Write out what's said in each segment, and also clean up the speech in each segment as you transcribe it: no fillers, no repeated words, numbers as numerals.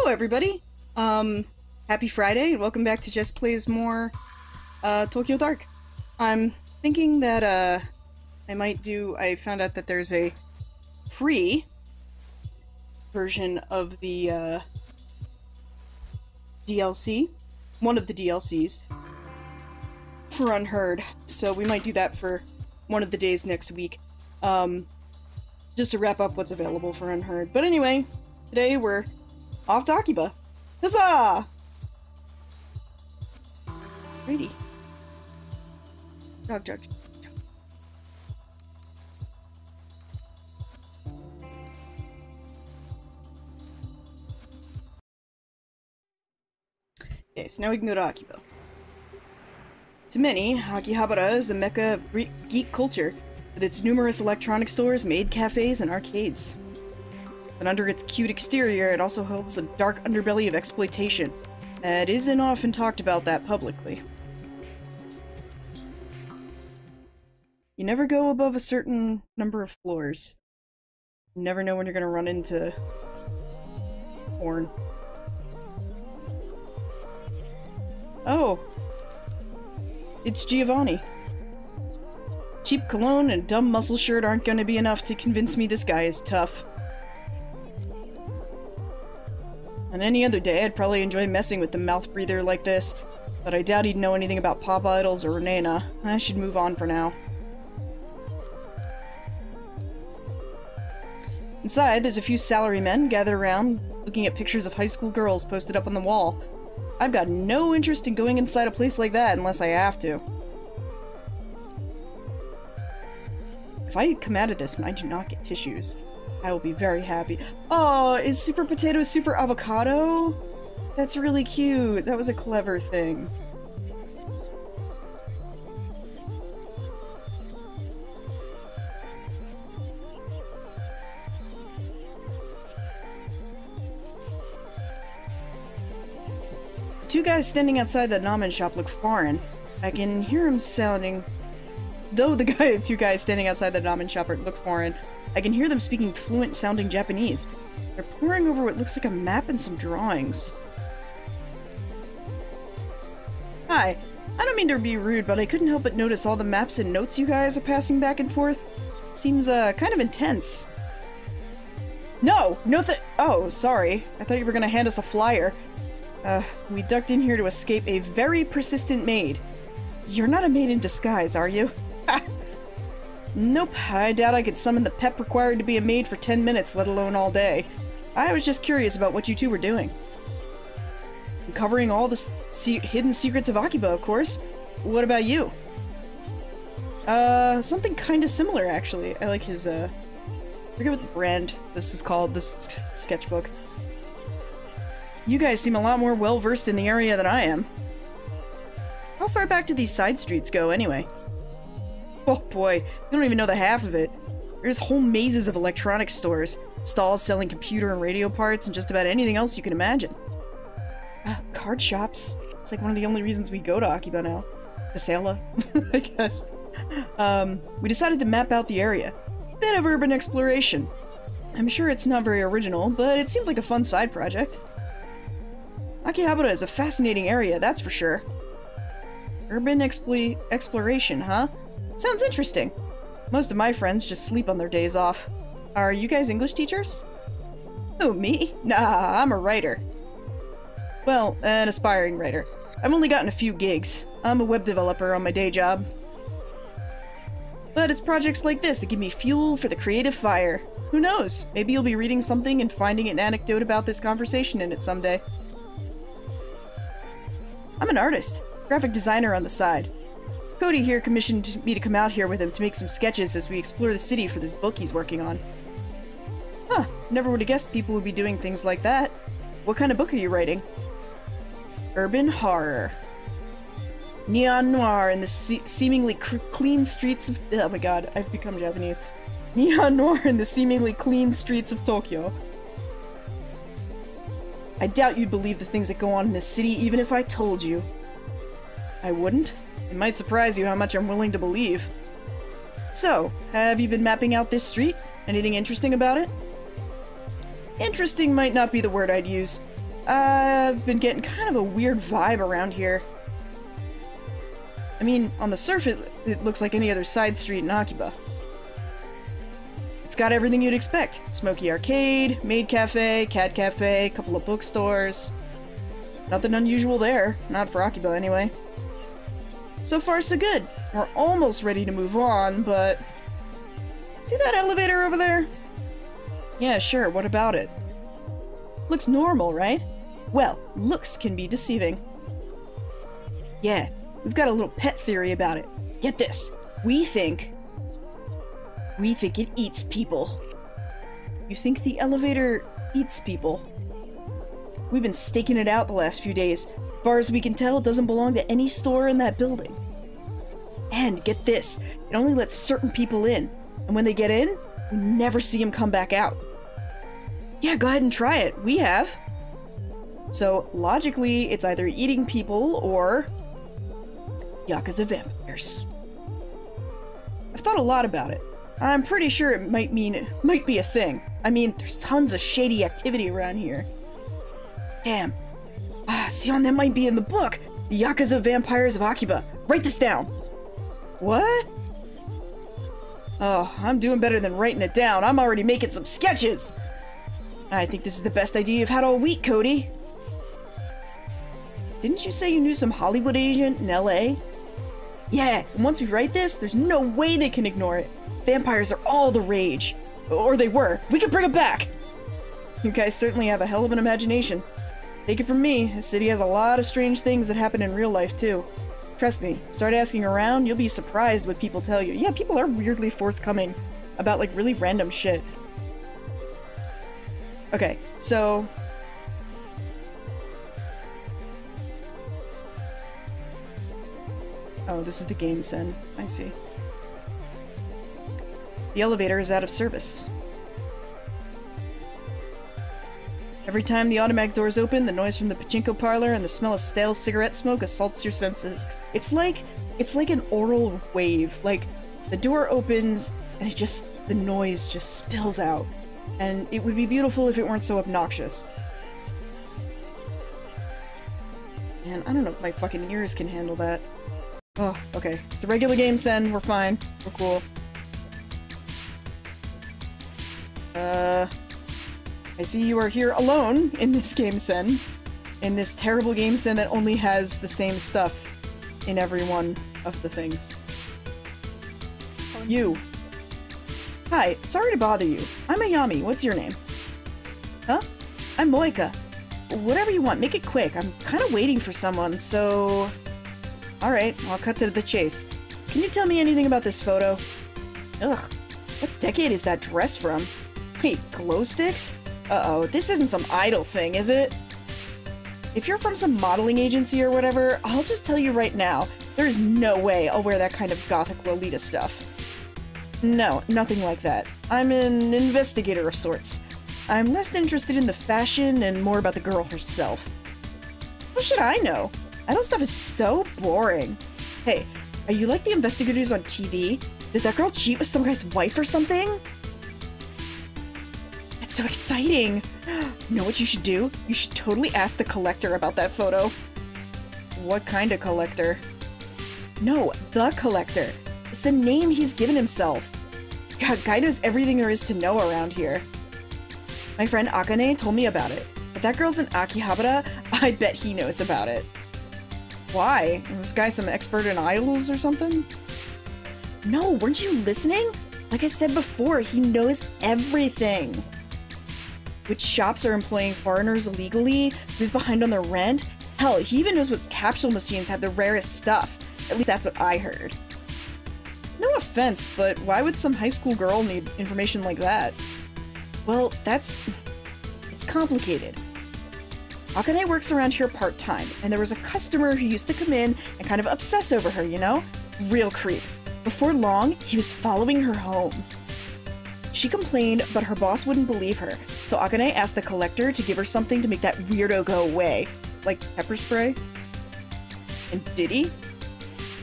everybody! Happy Friday, and welcome back to Jess Plays More, Tokyo Dark. I'm thinking that, I found out that there's a free version of the, DLC. One of the DLCs. For Unheard. So we might do that for one of the days next week. Just to wrap up what's available for Unheard. But anyway, today we're off to Akiba. Huzzah! Ready. Dog. Okay, so now we can go to Akiba. To many, Akihabara is the mecca of geek culture, with its numerous electronic stores, maid cafes, and arcades. But under its cute exterior, it also holds a dark underbelly of exploitation that isn't often talked about that publicly. You never go above a certain number of floors. You never know when you're gonna run into porn. Oh! It's Giovanni. Cheap cologne and dumb muscle shirt aren't gonna be enough to convince me this guy is tough. On any other day, I'd probably enjoy messing with the mouth breather like this, but I doubt he'd know anything about pop idols or Renana. I should move on for now. Inside, there's a few salarymen gathered around, looking at pictures of high school girls posted up on the wall. I've got no interest in going inside a place like that unless I have to. If I come out of this and I do not get tissues, I will be very happy. Oh, is Super Potato Super Avocado? That's really cute. That was a clever thing. Two guys standing outside the ramen shop look foreign. I can hear him sounding... Though the two guys standing outside the ramen shop look foreign, I can hear them speaking fluent-sounding Japanese. They're poring over what looks like a map and some drawings. Hi. I don't mean to be rude, but I couldn't help but notice all the maps and notes you guys are passing back and forth. Seems, kind of intense. No! Oh, sorry. I thought you were gonna hand us a flyer. We ducked in here to escape a very persistent maid. You're not a maid in disguise, are you? Nope, I doubt I could summon the pep required to be a maid for 10 minutes, let alone all day. I was just curious about what you two were doing. Uncovering all the hidden secrets of Akiba, of course. What about you? Something kinda similar, actually. I like his, I forget what the brand this is called, this sketchbook. You guys seem a lot more well-versed in the area than I am. How far back do these side streets go, anyway? Oh boy, you don't even know the half of it. There's whole mazes of electronics stores, stalls selling computer and radio parts, and just about anything else you can imagine. Card shops. It's like one of the only reasons we go to Akiba now. Casella, I guess. We decided to map out the area. Bit of urban exploration. I'm sure it's not very original, but it seemed like a fun side project. Akihabara is a fascinating area, that's for sure. Urban exploration, huh? Sounds interesting. Most of my friends just sleep on their days off. Are you guys English teachers? Who, me? Nah, I'm a writer. Well, an aspiring writer. I've only gotten a few gigs. I'm a web developer on my day job. But it's projects like this that give me fuel for the creative fire. Who knows? Maybe you'll be reading something and finding an anecdote about this conversation in it someday. I'm an artist. Graphic designer on the side. Cody here commissioned me to come out here with him to make some sketches as we explore the city for this book he's working on. Huh, never would have guessed people would be doing things like that. What kind of book are you writing? Urban horror. Neon noir in the seemingly clean streets of... Oh my god, I've become Japanese. Neon noir in the seemingly clean streets of Tokyo. I doubt you'd believe the things that go on in this city even if I told you. I wouldn't? It might surprise you how much I'm willing to believe. So, have you been mapping out this street? Anything interesting about it? Interesting might not be the word I'd use. I've been getting kind of a weird vibe around here. I mean, on the surface, it looks like any other side street in Akiba. It's got everything you'd expect. Smoky arcade, Maid Cafe, cat cafe, a couple of bookstores. Nothing unusual there. Not for Akiba, anyway. So far, so good. We're almost ready to move on, but... See that elevator over there? Yeah, sure, what about it? Looks normal, right? Well, looks can be deceiving. Yeah, we've got a little pet theory about it. Get this. We think it eats people. You think the elevator eats people? We've been staking it out the last few days. As far as we can tell, it doesn't belong to any store in that building. And get this, it only lets certain people in. And when they get in, we never see them come back out. Yeah, go ahead and try it. We have. So, logically, it's either eating people or... Yakuza vampires. I've thought a lot about it. I'm pretty sure it might be a thing. I mean, there's tons of shady activity around here. Damn. Sion, that might be in the book. The Yakuza Vampires of Akiba. Write this down. What? Oh, I'm doing better than writing it down. I'm already making some sketches. I think this is the best idea you've had all week, Cody. Didn't you say you knew some Hollywood agent in LA? Yeah, and once we write this, there's no way they can ignore it. Vampires are all the rage. Or they were. We can bring them back! You guys certainly have a hell of an imagination. Take it from me, this city has a lot of strange things that happen in real life, too. Trust me, start asking around, you'll be surprised what people tell you. Yeah, people are weirdly forthcoming about, like, really random shit. Okay, so... Oh, this is the game sen. I see. The elevator is out of service. Every time the automatic doors open, the noise from the pachinko parlor and the smell of stale cigarette smoke assaults your senses. It's like an oral wave. Like, the door opens and the noise just spills out. And it would be beautiful if it weren't so obnoxious. Man, I don't know if my fucking ears can handle that. Oh, okay. It's a regular game, Sen. We're fine. We're cool. I see you are here alone in this game, Sen. In this terrible game, Sen, that only has the same stuff in every one of the things. You. Hi, sorry to bother you. I'm Ayami. What's your name? Huh? I'm Boyka. Whatever you want, make it quick. I'm kind of waiting for someone, so... Alright, I'll cut to the chase. Can you tell me anything about this photo? Ugh, what decade is that dress from? Wait, glow sticks? Uh-oh, this isn't some idol thing, is it? If you're from some modeling agency or whatever, I'll just tell you right now, there's no way I'll wear that kind of gothic Lolita stuff. No, nothing like that. I'm an investigator of sorts. I'm less interested in the fashion and more about the girl herself. What should I know? Idol stuff is so boring. Hey, are you like the investigators on TV? Did that girl cheat with some guy's wife or something? That's so exciting! You know what you should do? You should totally ask the collector about that photo. What kind of collector? No, the collector. It's a name he's given himself. God, guy knows everything there is to know around here. My friend Akane told me about it. If that girl's in Akihabara, I bet he knows about it. Why? Is this guy some expert in idols or something? No, weren't you listening? Like I said before, he knows everything. Which shops are employing foreigners illegally, who's behind on their rent. Hell, he even knows what capsule machines have the rarest stuff. At least that's what I heard. No offense, but why would some high school girl need information like that? Well, it's complicated. Akane works around here part-time, and there was a customer who used to come in and kind of obsess over her, you know? Real creep. Before long, he was following her home. She complained, but her boss wouldn't believe her, so Akane asked the collector to give her something to make that weirdo go away. Like pepper spray? And did he?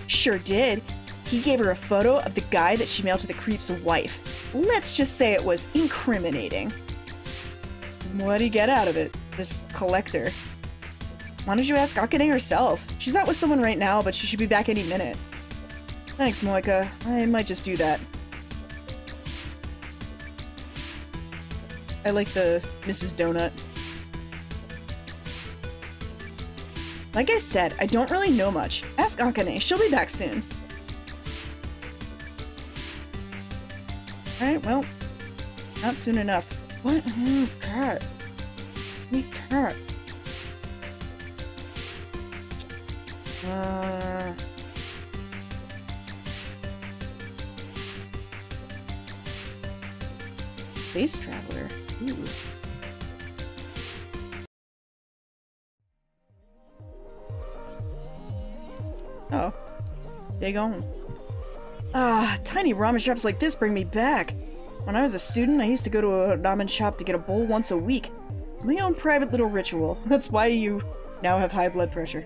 Sure did. He gave her a photo of the guy that she mailed to the creep's wife. Let's just say it was incriminating. What'd he get out of it? this collector. Why don't you ask Akane herself? She's out with someone right now, but she should be back any minute. Thanks, Boyka. I might just do that. I like the Mrs. Donut. Like I said, I don't really know much. Ask Akane. She'll be back soon. Alright, well, not soon enough. What? Cat. Me cat. Space traveler. Ooh. Oh. Dig on. Ah, tiny ramen shops like this bring me back. When I was a student, I used to go to a ramen shop to get a bowl once a week. My own private little ritual. That's why you now have high blood pressure.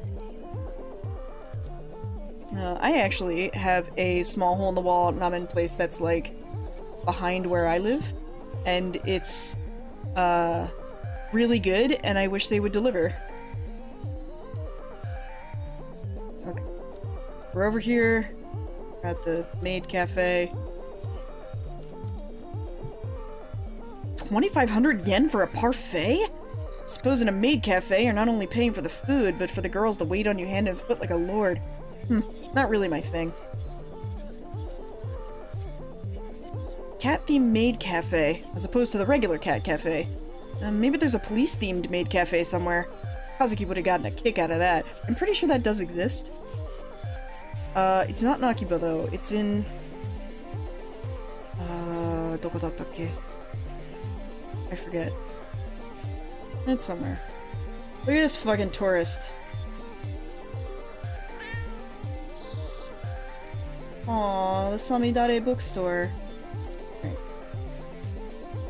I actually have a small hole-in-the-wall ramen place that's, like, behind where I live. And it's, really good, and I wish they would deliver. Okay. We're over here at the Maid Cafe. 2,500 yen for a parfait? Suppose in a Maid Cafe, you're not only paying for the food, but for the girls to wait on you hand and foot like a lord. Not really my thing. Cat-themed Maid Cafe, as opposed to the regular cat cafe. Maybe there's a police-themed Maid Cafe somewhere. Kazuki would have gotten a kick out of that. I'm pretty sure that does exist. It's not in Akiba though. It's in... Dokodattake? I forget. It's somewhere. Look at this fucking tourist. Aww, the Samidare bookstore. Right.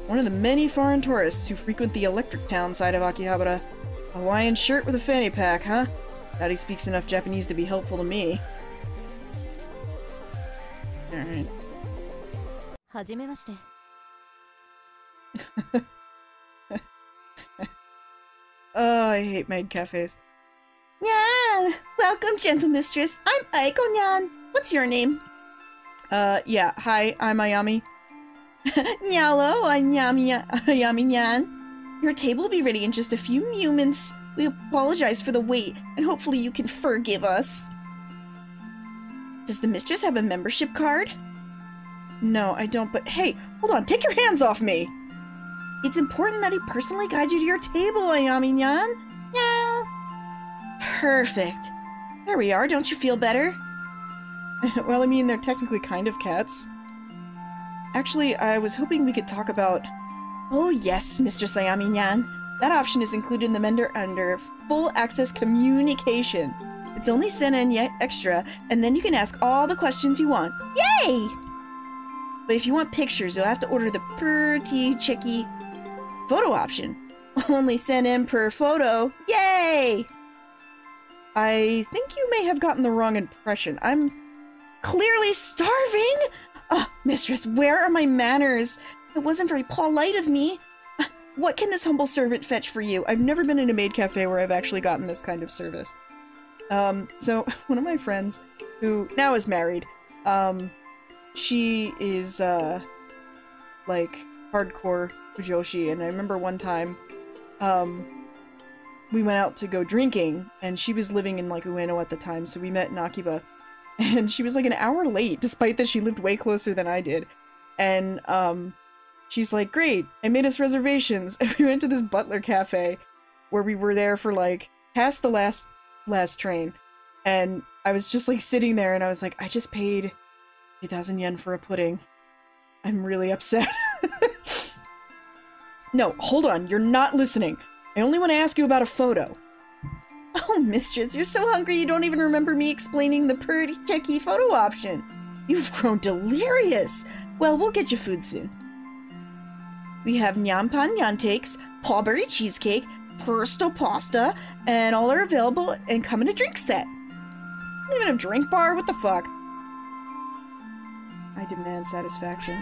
One of the many foreign tourists who frequent the Electric Town side of Akihabara. A Hawaiian shirt with a fanny pack, huh? Doubt he speaks enough Japanese to be helpful to me. Alright. Oh, I hate maid cafes. Nyan! Welcome, gentle mistress. I'm Aiko Nyan. What's your name? Yeah. Hi, I'm Ayami. Nyalo, I'm Ayami Nyan. Your table will be ready in just a few moments. We apologize for the wait, and hopefully you can forgive us. Does the mistress have a membership card? No, I don't, but hey, hold on, take your hands off me! It's important that he personally guide you to your table, Ayami Nyan. Meow. Perfect. There we are, don't you feel better? Well, I mean, they're technically kind of cats. Actually, I was hoping we could talk about... Oh yes, Mistress Ayami Nyan. That option is included in the menu under Full Access Communication. It's only sent in yet extra, and then you can ask all the questions you want. Yay! But if you want pictures, you'll have to order the pretty checky photo option. Only sent in per photo. Yay! I think you may have gotten the wrong impression. I'm clearly starving! Mistress, where are my manners? It wasn't very polite of me. What can this humble servant fetch for you? I've never been in a maid cafe where I've actually gotten this kind of service. So, one of my friends, who now is married, she is, like, hardcore fujoshi, and I remember one time, we went out to go drinking, and she was living in, like, Ueno at the time, so we met in Akiba, and she was, like, an hour late, despite that she lived way closer than I did, and, she's like, great, I made us reservations, and we went to this butler cafe, where we were there for, like, past the last train, and I was just, like, sitting there, and I was like, I just paid 3,000 yen for a pudding. I'm really upset. No, hold on, you're not listening. I only want to ask you about a photo. Oh, mistress, you're so hungry you don't even remember me explaining the pretty checky photo option. You've grown delirious. Well, we'll get you food soon. We have nyampan nyantakes, pawberry cheesecake, pesto pasta, and all are available and come in a drink set. Not even a drink bar? What the fuck? I demand satisfaction.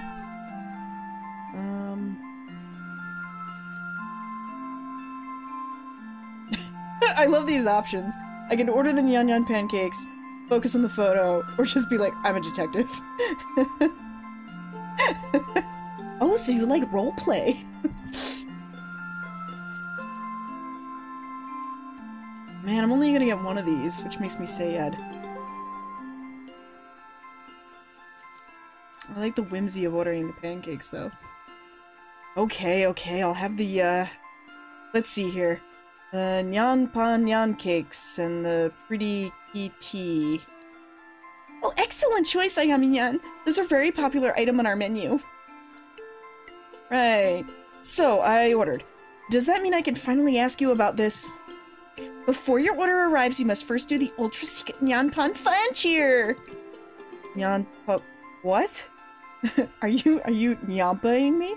I love these options. I can order the nyan nyan pancakes, focus on the photo, or just be like, I'm a detective. Oh, so you like roleplay. Man, I'm only gonna get one of these, which makes me sad. I like the whimsy of ordering the pancakes, though. Okay, I'll have the, let's see here. The nyan pan nyan cakes and the pretty tea. Oh, excellent choice, Ayami Nyan. Those are a very popular item on our menu. Right. So, I ordered. Does that mean I can finally ask you about this? Before your order arrives, you must first do the ultra-secret nyan pan fan cheer! Nyan pa... What? Are you nyampaing me?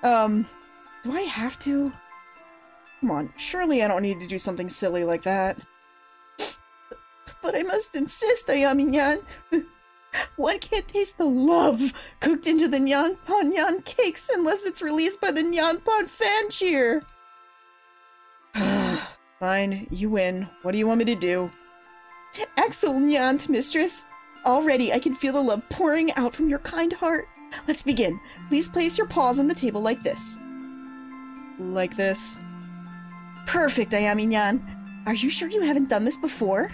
Do I have to? Come on, surely I don't need to do something silly like that. But I must insist, Ayami Nyan. One can't taste the love cooked into the nyan pan nyan cakes unless it's released by the nyan pan fan cheer. Fine, you win. What do you want me to do? Excellent, Mistress. Already I can feel the love pouring out from your kind heart. Let's begin. Please place your paws on the table like this. Like this? Perfect, Ayami Nyan. Are you sure you haven't done this before?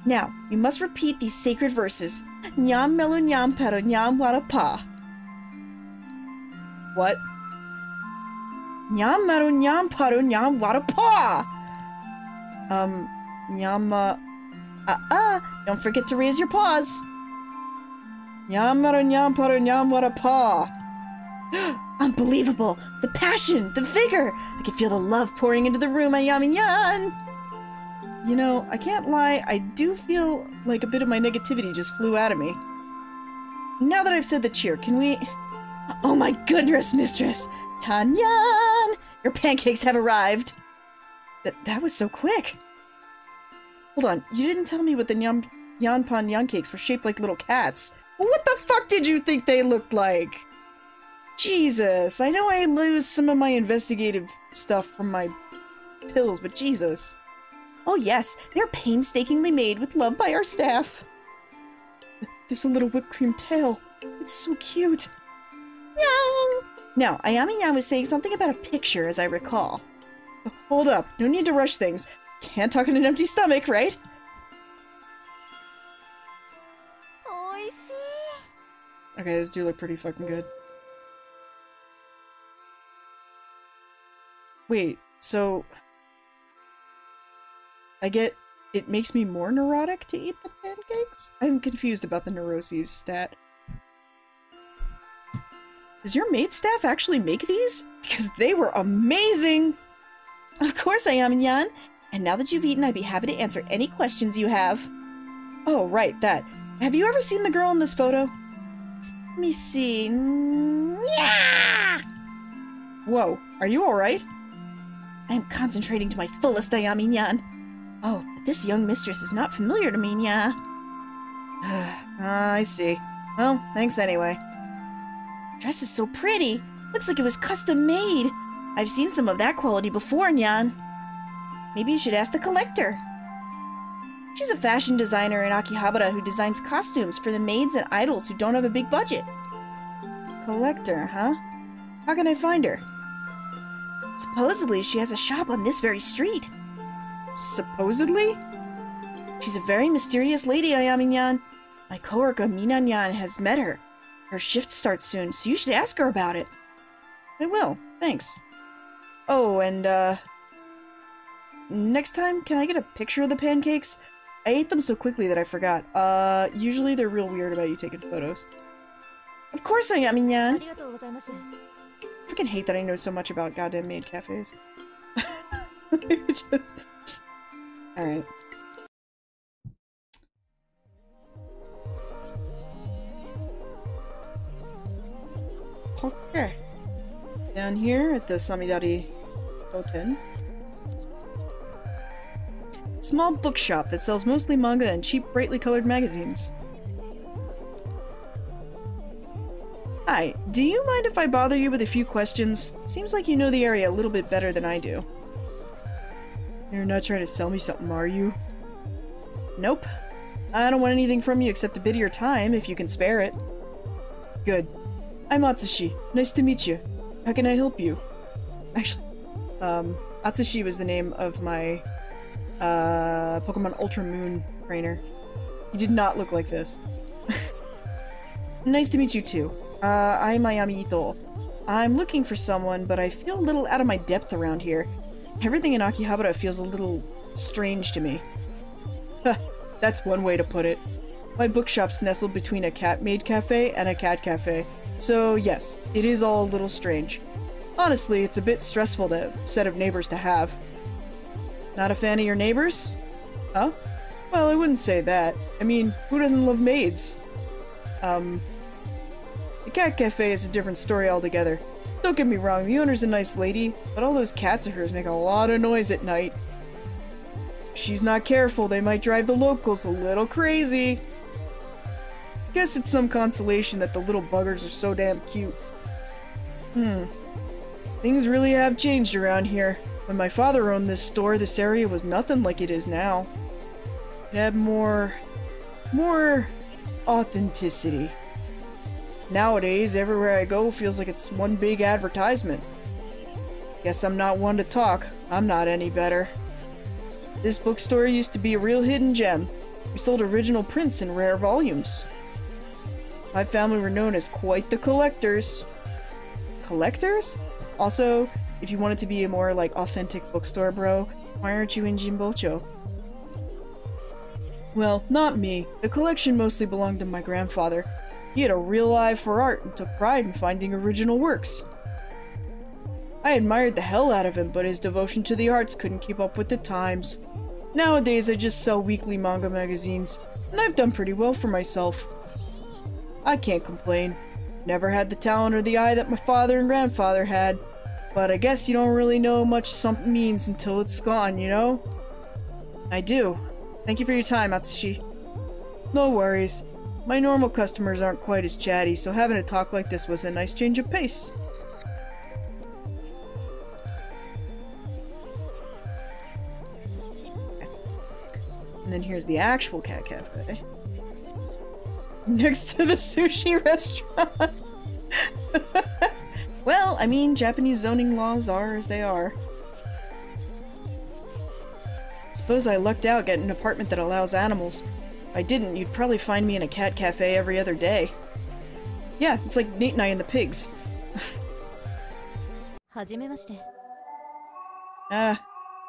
Now, you must repeat these sacred verses. Nyam melo nyam pero nyam wara pa. What? Nyam melo nyam pero nyam wara pa! Nyama... don't forget to raise your paws. Nyam melo nyam pero nyam wara pa. Unbelievable! The passion! The vigor! I can feel the love pouring into the room, Ayami Nyan! You know, I can't lie, I do feel like a bit of my negativity just flew out of me. Now that I've said the cheer, can we... Oh my goodness, Mistress! Tanyan! Your pancakes have arrived! That was so quick! Hold on, you didn't tell me what the nyan pan nyan cakes were shaped like little cats. Well, what the fuck did you think they looked like? Jesus, I know I lose some of my investigative stuff from my pills, but Jesus. Oh yes, they're painstakingly made with love by our staff. There's a little whipped cream tail. It's so cute. Nyang! Now, Ayami Nyan was saying something about a picture, as I recall. Hold up, no need to rush things. Can't talk on an empty stomach, right? Okay, those do look pretty fucking good. Wait, so... I get it makes me more neurotic to eat the pancakes? I'm confused about the neuroses stat. Does your maid staff actually make these? Because they were amazing! Of course, Ayami Nyan. And now that you've eaten, I'd be happy to answer any questions you have. Oh, right, that. Have you ever seen the girl in this photo? Let me see. Nya! Whoa, are you alright? I am concentrating to my fullest, Ayami Nyan. Oh, but this young mistress is not familiar to me, Nya. I see. Well, thanks anyway. The dress is so pretty. Looks like it was custom made. I've seen some of that quality before, Nyan. Maybe you should ask the collector. She's a fashion designer in Akihabara who designs costumes for the maids and idols who don't have a big budget. Collector, huh? How can I find her? Supposedly, she has a shop on this very street. Supposedly? She's a very mysterious lady, Ayami Nyan. My coworker Mina Nyan has met her. Her shift starts soon, so you should ask her about it. I will, thanks. Oh, and next time, can I get a picture of the pancakes? I ate them so quickly that I forgot. Usually they're real weird about you taking photos. Of course, Ayami Nyan. I freaking hate that I know so much about goddamn maid cafes. Just... Alright. Okay. Down here at the Samidari Hoten. Small bookshop that sells mostly manga and cheap, brightly colored magazines. Hi, do you mind if I bother you with a few questions? Seems like you know the area a little bit better than I do. You're not trying to sell me something, are you? Nope. I don't want anything from you except a bit of your time, if you can spare it. Good. I'm Atsushi. Nice to meet you. How can I help you? Actually, Atsushi was the name of my, Pokemon Ultra Moon trainer. He did not look like this. Nice to meet you too. I'm Ayami Ito. I'm looking for someone, but I feel a little out of my depth around here. Everything in Akihabara feels a little strange to me. That's one way to put it. My bookshop's nestled between a Maid Cafe and a cat cafe, so yes, it is all a little strange. Honestly, it's a bit stressful set of neighbors to have. Not a fan of your neighbors? Huh? Well, I wouldn't say that. I mean, who doesn't love maids? The cat cafe is a different story altogether. Don't get me wrong, the owner's a nice lady, but all those cats of hers make a lot of noise at night. If she's not careful, they might drive the locals a little crazy. Guess it's some consolation that the little buggers are so damn cute. Things really have changed around here. When my father owned this store, this area was nothing like it is now. It had more authenticity. Nowadays, everywhere I go feels like it's one big advertisement. Guess I'm not one to talk. I'm not any better. This bookstore used to be a real hidden gem. We sold original prints in rare volumes. My family were known as quite the collectors. Collectors? Also, if you wanted to be a more, like, authentic bookstore, bro, why aren't you in Jimbocho? Well, not me. The collection mostly belonged to my grandfather. He had a real eye for art and took pride in finding original works. I admired the hell out of him, but his devotion to the arts couldn't keep up with the times. Nowadays, I just sell weekly manga magazines, and I've done pretty well for myself. I can't complain. Never had the talent or the eye that my father and grandfather had, but I guess you don't really know much something means until it's gone, you know? I do. Thank you for your time, Atsushi. No worries. My normal customers aren't quite as chatty, so having a talk like this was a nice change of pace. And then here's the actual cat cafe. Next to the sushi restaurant. Well, I mean, Japanese zoning laws are as they are. Suppose I lucked out getting an apartment that allows animals. If I didn't, you'd probably find me in a cat cafe every other day. Yeah, it's like Nate and I and the pigs. I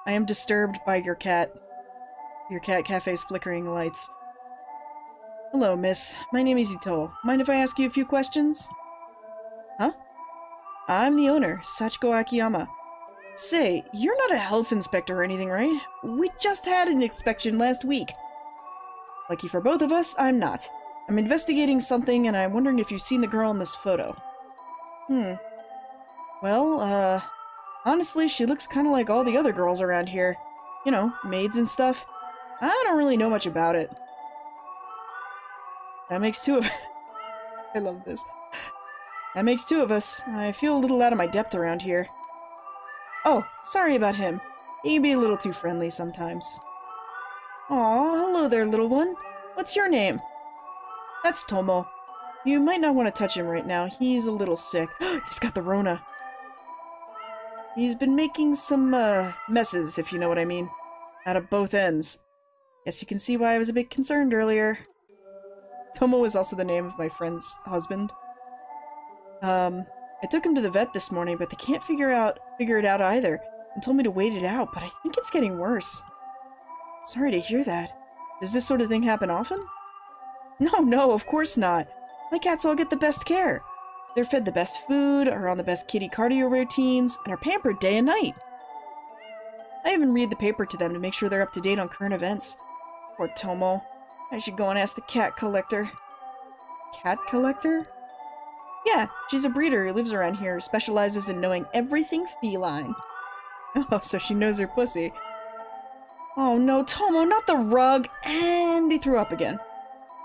am disturbed by your cat cafe's flickering lights. Hello, miss. My name is Ito. Mind if I ask you a few questions? Huh? I'm the owner, Sachiko Akiyama. Say, you're not a health inspector or anything, right? We just had an inspection last week. Lucky for both of us, I'm not. I'm investigating something, and I'm wondering if you've seen the girl in this photo. Well, honestly, she looks kind of like all the other girls around here. You know, maids and stuff. I don't really know much about it. That makes two of us. I love this. That makes two of us. I feel a little out of my depth around here. Oh, sorry about him. He can be a little too friendly sometimes. Aw, hello there, little one. What's your name? That's Tomo. You might not want to touch him right now. He's a little sick. He's got the Rona. He's been making some, messes, if you know what I mean. Out of both ends. Guess you can see why I was a bit concerned earlier. Tomo is also the name of my friend's husband. I took him to the vet this morning, but they can't figure it out either, and told me to wait it out, but I think it's getting worse. Sorry to hear that. Does this sort of thing happen often? No, of course not. My cats all get the best care. They're fed the best food, are on the best kitty cardio routines, and are pampered day and night. I even read the paper to them to make sure they're up to date on current events. Poor Tomo. I should go and ask the cat collector. Cat collector? Yeah, she's a breeder who lives around here, specializes in knowing everything feline. Oh, so she knows her pussy. Oh no, Tomo, not the rug! And he threw up again.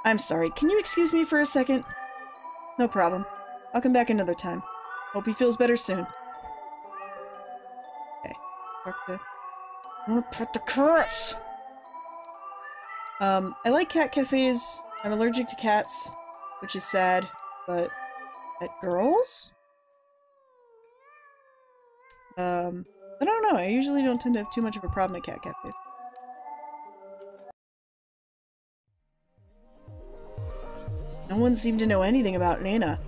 I'm sorry, can you excuse me for a second? No problem. I'll come back another time. Hope he feels better soon. Okay. I wanna pet the cats! I like cat cafes. I'm allergic to cats, which is sad, but pet girls? I don't know, I usually don't tend to have too much of a problem at cat cafes. No one seemed to know anything about Nena,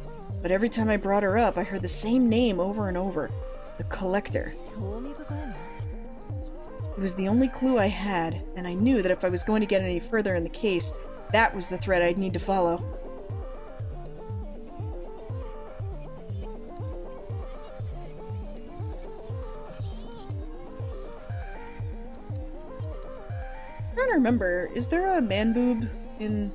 but every time I brought her up, I heard the same name over and over. The Collector. It was the only clue I had, and I knew that if I was going to get any further in the case, that was the thread I'd need to follow. I'm trying to remember, is there a man boob in...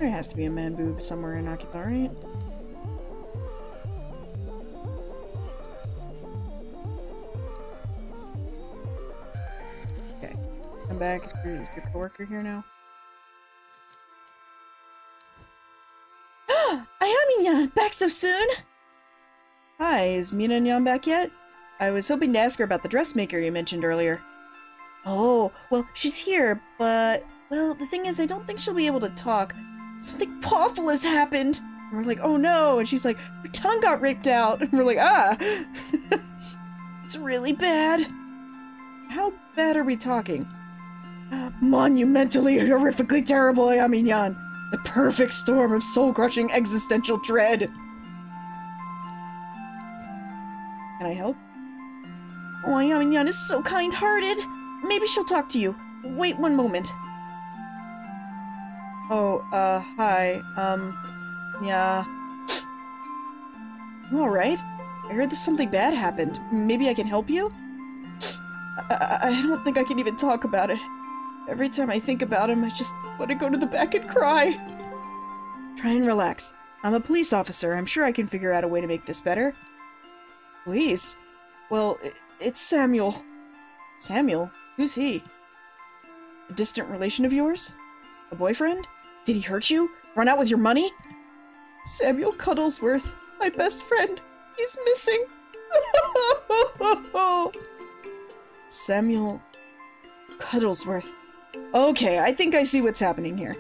There has to be a man boob somewhere in Akihabara, right? Okay, come back. Is your coworker here now? Ayami-nyan, back so soon? Hi, is Mina-nyan back yet? I was hoping to ask her about the dressmaker you mentioned earlier. Oh, well, she's here, but... Well, the thing is, I don't think she'll be able to talk. Something awful has happened! And we're like, oh no! And she's like, her tongue got ripped out! And we're like, ah! It's really bad. How bad are we talking? Monumentally, horrifically terrible, Ayami-nyan. The perfect storm of soul-crushing existential dread. Can I help? Oh, Ayami-nyan is so kind-hearted! Maybe she'll talk to you. Wait one moment. Oh, hi. Yeah. You alright? I heard that something bad happened. Maybe I can help you? I don't think I can even talk about it. Every time I think about him, I just want to go to the back and cry. Try and relax. I'm a police officer. I'm sure I can figure out a way to make this better. Police? Well, it's Samuel. Samuel? Who's he? A distant relation of yours? A boyfriend? Did he hurt you? Run out with your money? Samuel Cuddlesworth, my best friend. He's missing. Samuel Cuddlesworth. Okay, I think I see what's happening here.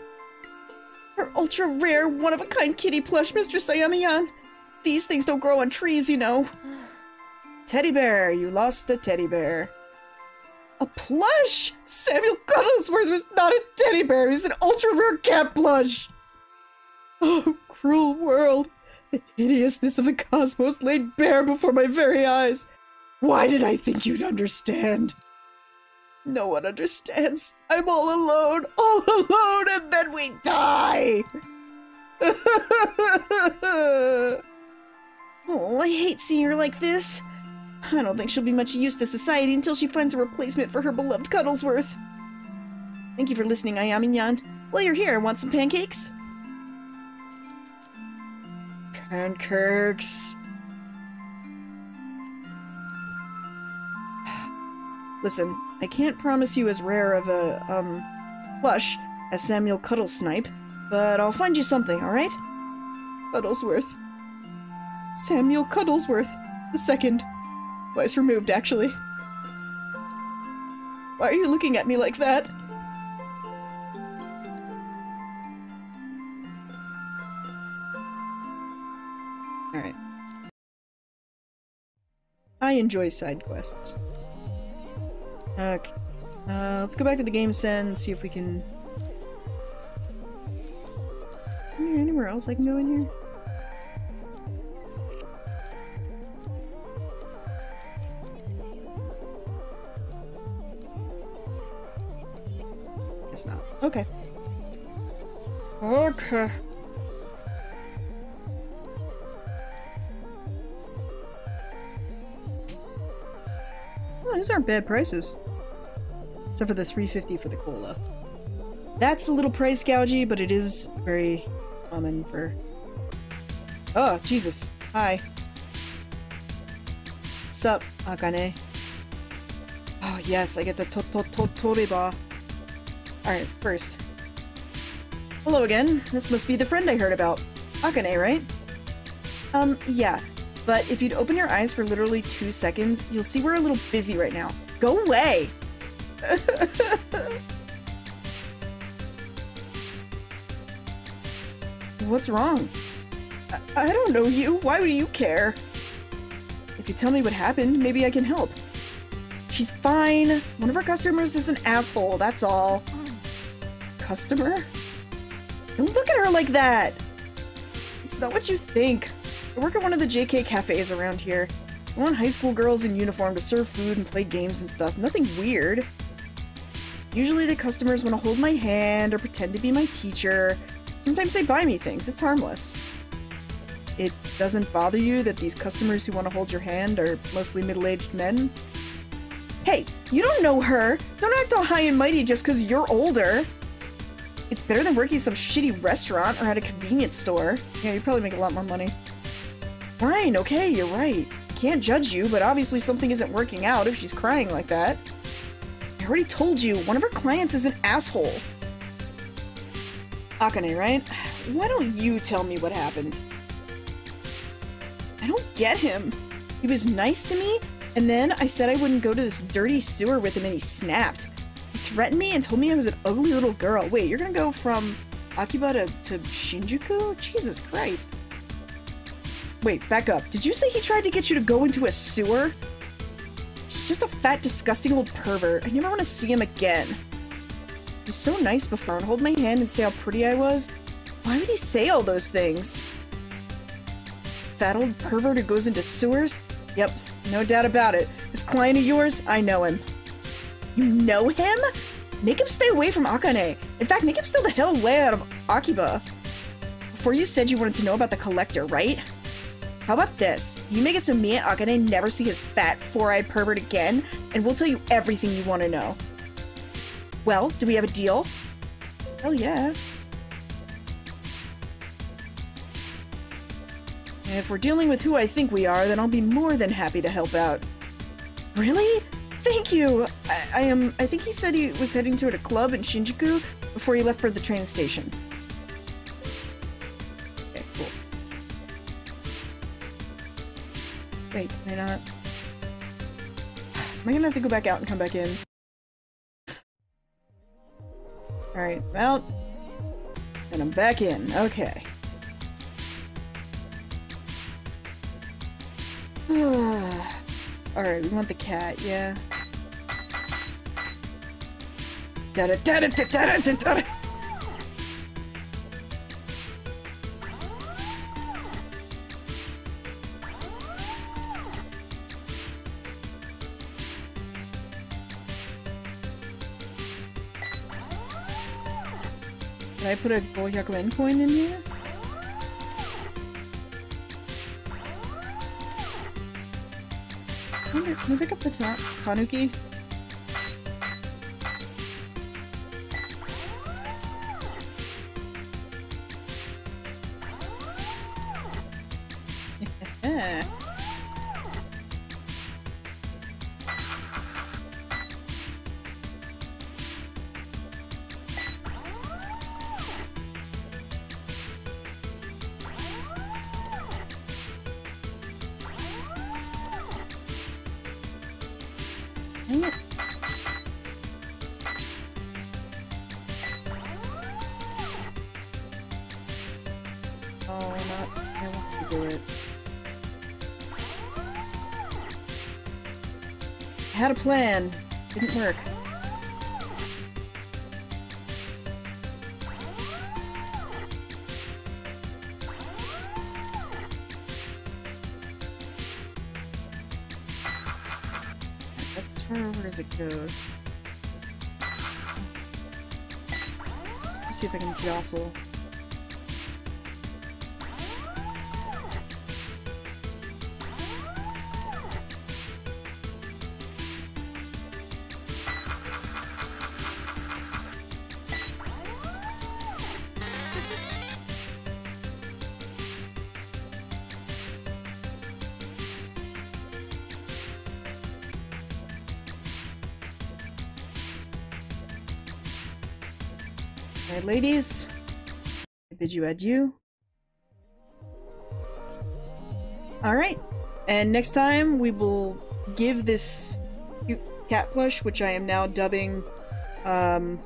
Her ultra-rare, one-of-a-kind kitty plush, Mistress Ayami-nyan. These things don't grow on trees, you know. Teddy bear, you lost a teddy bear. A plush? Samuel Cuddlesworth was not a teddy bear, he was an ultra-rare cat plush! Oh, cruel world. The hideousness of the cosmos laid bare before my very eyes. Why did I think you'd understand? No one understands. I'm all alone, and then we die! Oh, I hate seeing her like this. I don't think she'll be much use to society until she finds a replacement for her beloved Cuddlesworth. Thank you for listening, Ayami-nyan. While you're here, want some pancakes? Pancakes. Listen, I can't promise you as rare of a, plush as Samuel Cuddlesnipe, but I'll find you something, alright? Cuddlesworth. Samuel Cuddlesworth the second. Twice removed, actually. Why are you looking at me like that? Alright. I enjoy side quests. Okay. Let's go back to the game sen and see if we can... Is there anywhere else I can go in here? It's not. Okay. Okay. Oh, these aren't bad prices. Except for the $3.50 for the cola. That's a little price gougy, but it is very common for... Oh, Jesus. Hi. What's up, Akane? Oh, yes, I get the Toriba. Alright, first. Hello again. This must be the friend I heard about. Akane, right? Yeah. But if you'd open your eyes for literally 2 seconds, you'll see we're a little busy right now. Go away! What's wrong? I don't know you. Why would you care? If you tell me what happened, maybe I can help. She's fine. One of our customers is an asshole, that's all. Customer? Don't look at her like that! It's not what you think. I work at one of the JK cafes around here. I want high school girls in uniform to serve food and play games and stuff. Nothing weird. Usually the customers want to hold my hand or pretend to be my teacher. Sometimes they buy me things. It's harmless. It doesn't bother you that these customers who want to hold your hand are mostly middle-aged men? Hey, you don't know her! Don't act all high and mighty just because you're older! It's better than working some shitty restaurant or at a convenience store. Yeah, you probably make a lot more money. Fine, okay, you're right. I can't judge you, but obviously something isn't working out if she's crying like that. I already told you, one of her clients is an asshole. Akane, right? Why don't you tell me what happened? I don't get him. He was nice to me, and then I said I wouldn't go to this dirty sewer with him and he snapped. He threatened me and told me I was an ugly little girl. Wait, you're gonna go from Akihabara to Shinjuku? Jesus Christ. Wait, back up. Did you say he tried to get you to go into a sewer? He's just a fat, disgusting old pervert. I never want to see him again. He was so nice before and hold my hand and say how pretty I was. Why would he say all those things? Fat old pervert who goes into sewers? Yep, no doubt about it. This client of yours, I know him. You know him? Make him stay away from Akane. In fact, make him stay the hell away out of Akiba. Before you said you wanted to know about the collector, right? How about this? You make it so me and Akane never see his fat, four-eyed pervert again, and we'll tell you everything you want to know. Well, do we have a deal? Hell yeah. And if we're dealing with who I think we are, then I'll be more than happy to help out. Really? Thank you! I think he said he was heading toward a club in Shinjuku before he left for the train station. Okay, cool. Wait, can I not? Am I gonna have to go back out and come back in? Alright, I'm out. And I'm back in. Okay. Alright, we want the cat, yeah. Da-da-da-da-da-da-da-da-da! Did I put a Boyka coin in here? Can I pick up the tanuki? Dang it. Oh, I want to do it. I had a plan. Didn't work. That's as far over as it goes. Let's see if I can jostle. Alright, ladies, I bid you adieu. Alright, and next time we will give this cat plush, which I am now dubbing, oh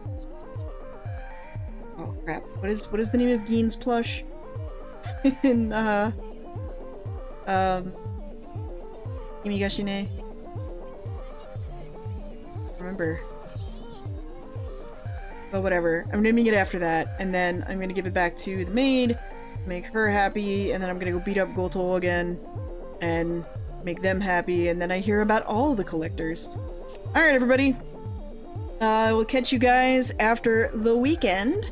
crap, what is the name of Gein's plush? In, Kimigashine? Remember. But whatever, I'm naming it after that, and then I'm gonna give it back to the maid, make her happy, and then I'm gonna go beat up Goto again, and make them happy, and then I hear about all the collectors. Alright, everybody. We'll catch you guys after the weekend.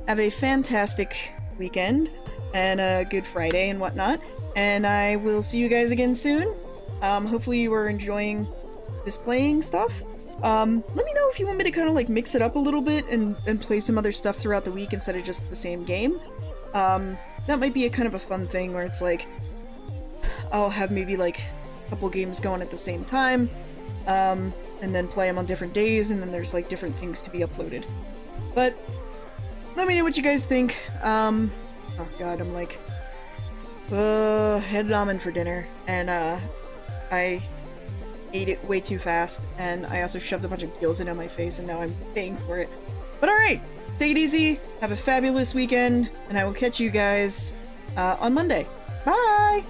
Have a fantastic weekend, and a good Friday and whatnot, and I will see you guys again soon. Hopefully you are enjoying this playing stuff. Let me know if you want me to kind of like mix it up a little bit and play some other stuff throughout the week instead of just the same game. That might be a kind of a fun thing where it's like, I'll have maybe like a couple games going at the same time, and then play them on different days, and then there's like different things to be uploaded. But let me know what you guys think. Oh god, I'm like, had ramen for dinner, and I ate it way too fast, and I also shoved a bunch of gyoza in my face, and now I'm paying for it. But alright, take it easy, have a fabulous weekend, and I will catch you guys on Monday. Bye!